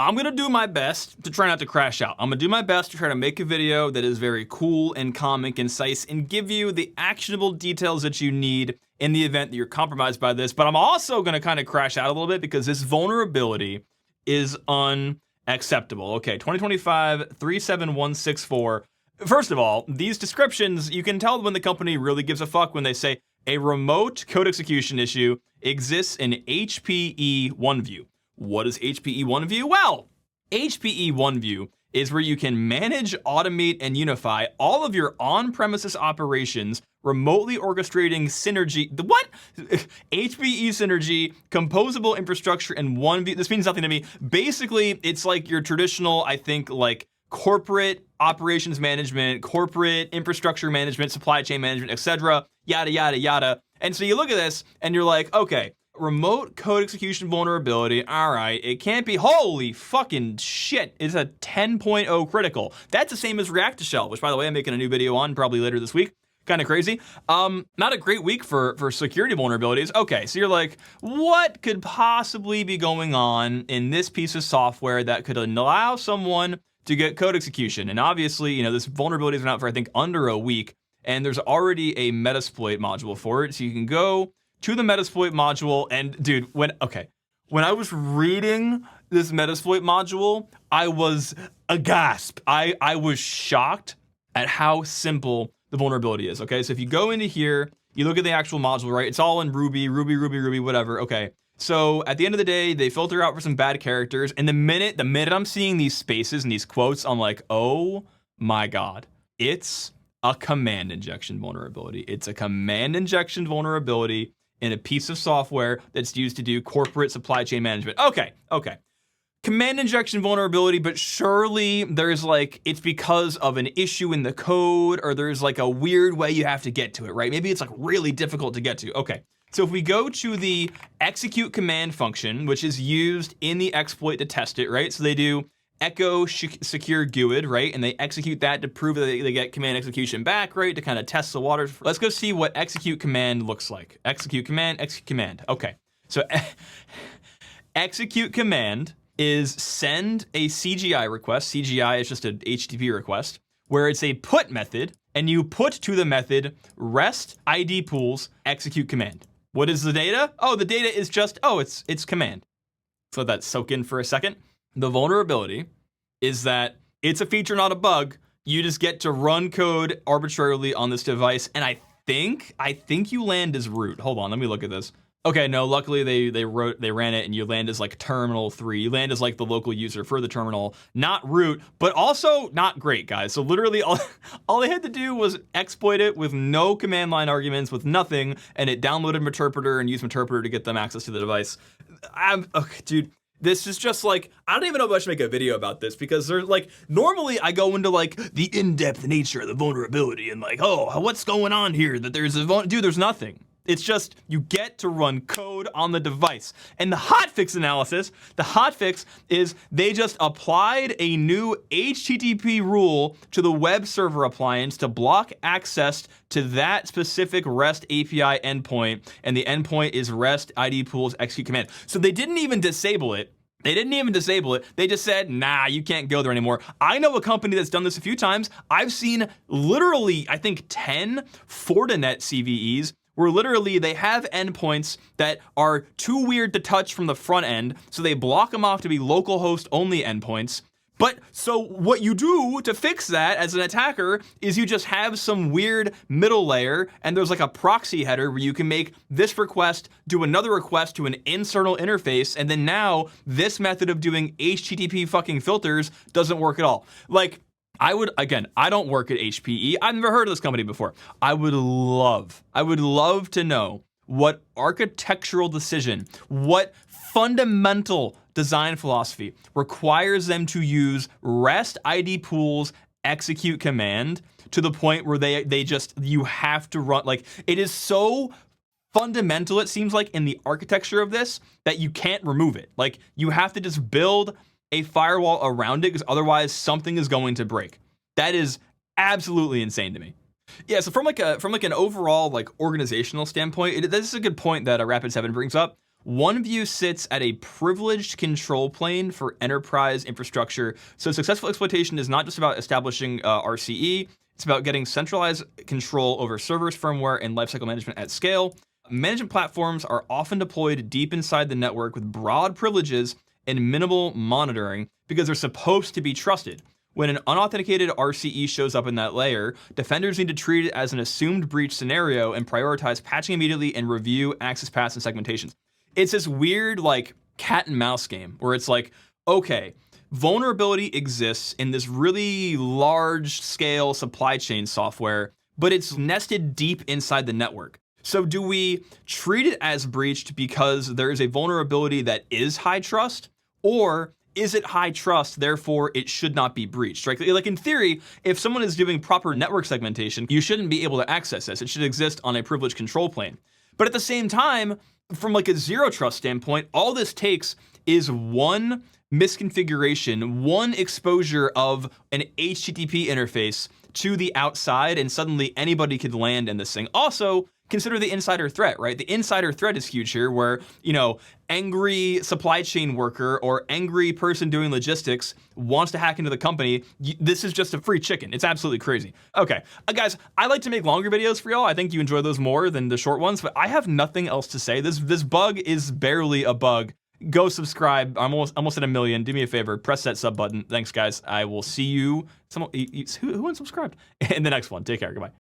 I'm gonna do my best to try not to crash out. I'm gonna do my best to try to make a video that is very cool and calm and concise and give you the actionable details that you need in the event that you're compromised by this. But I'm also gonna kind of crash out a little bit because this vulnerability is unacceptable. Okay, 2025 37164. First of all, these descriptions, you can tell when the company really gives a fuck when they say a remote code execution issue exists in HPE OneView. What is HPE OneView? Well, HPE OneView is where you can manage, automate, and unify all of your on-premises operations, remotely orchestrating synergy. What? HPE Synergy, composable infrastructure, and OneView. This means nothing to me. Basically, it's like your traditional, I think, like corporate operations management, corporate infrastructure management, supply chain management, etc. Yada, yada, yada. And so you look at this and you're like, okay, remote code execution vulnerability. All right, it can't be. Holy fucking shit. It's a 10.0 critical. That's the same as React to Shell, which by the way, I'm making a new video on probably later this week. Kind of crazy. Not a great week for security vulnerabilities. Okay, so you're like, what could possibly be going on in this piece of software that could allow someone to get code execution? And obviously, you know, this vulnerability has been out for I think under a week, and there's already a Metasploit module for it. So you can go to the Metasploit module, and dude, when I was reading this Metasploit module, I was aghast. I was shocked at how simple the vulnerability is. Okay, so if you go into here, you look at the actual module, right? It's all in Ruby, whatever. Okay, so at the end of the day, they filter out for some bad characters, and the minute I'm seeing these spaces and these quotes, I'm like, oh my god, it's a command injection vulnerability. It's a command injection vulnerability in a piece of software that's used to do corporate supply chain management. Okay. Command injection vulnerability, but surely there's like, it's because of an issue in the code, or there's like a weird way you have to get to it, right? Maybe it's like really difficult to get to. Okay, so if we go to the execute command function, which is used in the exploit to test it, right? So they do echo secure GUID, right? And they execute that to prove that they get command execution back, right? To kind of test the waters. Let's go see what execute command looks like. Execute command. Okay, so execute command is send a CGI request. CGI is just an HTTP request, where it's a put method, and you put to the method rest ID pools execute command. What is the data? Oh, the data is just, it's command. So let that soak in for a second. The vulnerability is that it's a feature, not a bug. You just get to run code arbitrarily on this device, and I think you land as root. Hold on, let me look at this. Okay, no, luckily they ran it, and you land as like terminal 3. You land as like the local user for the terminal, not root, but also not great, guys. So literally all they had to do was exploit it with no command line arguments, with nothing, and it downloaded Meterpreter and used Meterpreter to get them access to the device. Okay, dude. This is just like, I don't even know if I should make a video about this, because they're like, normally I go into like the in-depth nature of the vulnerability and like, oh, what's going on here? That there's dude, there's nothing. It's just, you get to run code on the device. And the hotfix analysis, the hotfix is they just applied a new HTTP rule to the web server appliance to block access to that specific REST API endpoint, and the endpoint is REST ID pools execute command. So they didn't even disable it. They just said, nah, you can't go there anymore. I know a company that's done this a few times. I've seen literally, I think 10 Fortinet CVEs where literally they have endpoints that are too weird to touch from the front end, so they block them off to be localhost only endpoints. But so what you do to fix that as an attacker is you just have some weird middle layer, and there's like a proxy header where you can make this request do another request to an internal interface, and then now this method of doing HTTP fucking filters doesn't work at all. Like, I don't work at HPE. I've never heard of this company before. I would love to know what architectural decision, what fundamental design philosophy requires them to use REST ID pools execute command to the point where you have to run, like, it is so fundamental, it seems like, in the architecture of this, that you can't remove it. Like, you have to just build a firewall around it, because otherwise something is going to break. That is absolutely insane to me. Yeah, so from an overall like organizational standpoint, this is a good point that Rapid7 brings up. OneView sits at a privileged control plane for enterprise infrastructure. So successful exploitation is not just about establishing RCE, it's about getting centralized control over servers, firmware, and lifecycle management at scale. Management platforms are often deployed deep inside the network with broad privileges and minimal monitoring because they're supposed to be trusted. When an unauthenticated RCE shows up in that layer, defenders need to treat it as an assumed breach scenario and prioritize patching immediately and review access paths and segmentations. It's this weird like cat and mouse game where it's like, okay, vulnerability exists in this really large scale supply chain software, but it's nested deep inside the network. So do we treat it as breached because there is a vulnerability that is high trust, or is it high trust, therefore it should not be breached, right? Like in theory, if someone is doing proper network segmentation, you shouldn't be able to access this. It should exist on a privileged control plane. But at the same time, from like a zero trust standpoint, all this takes is one misconfiguration, one exposure of an HTTP interface to the outside, and suddenly anybody could land in this thing. Also, consider the insider threat, right? The insider threat is huge here where, angry supply chain worker or angry person doing logistics wants to hack into the company. This is just a free chicken. It's absolutely crazy. Okay, guys, I like to make longer videos for y'all. I think you enjoy those more than the short ones, but I have nothing else to say. This bug is barely a bug. Go subscribe. I'm almost at 1 million. Do me a favor, press that sub button. Thanks, guys. I will see you. Who unsubscribed? In the next one. Take care. Goodbye.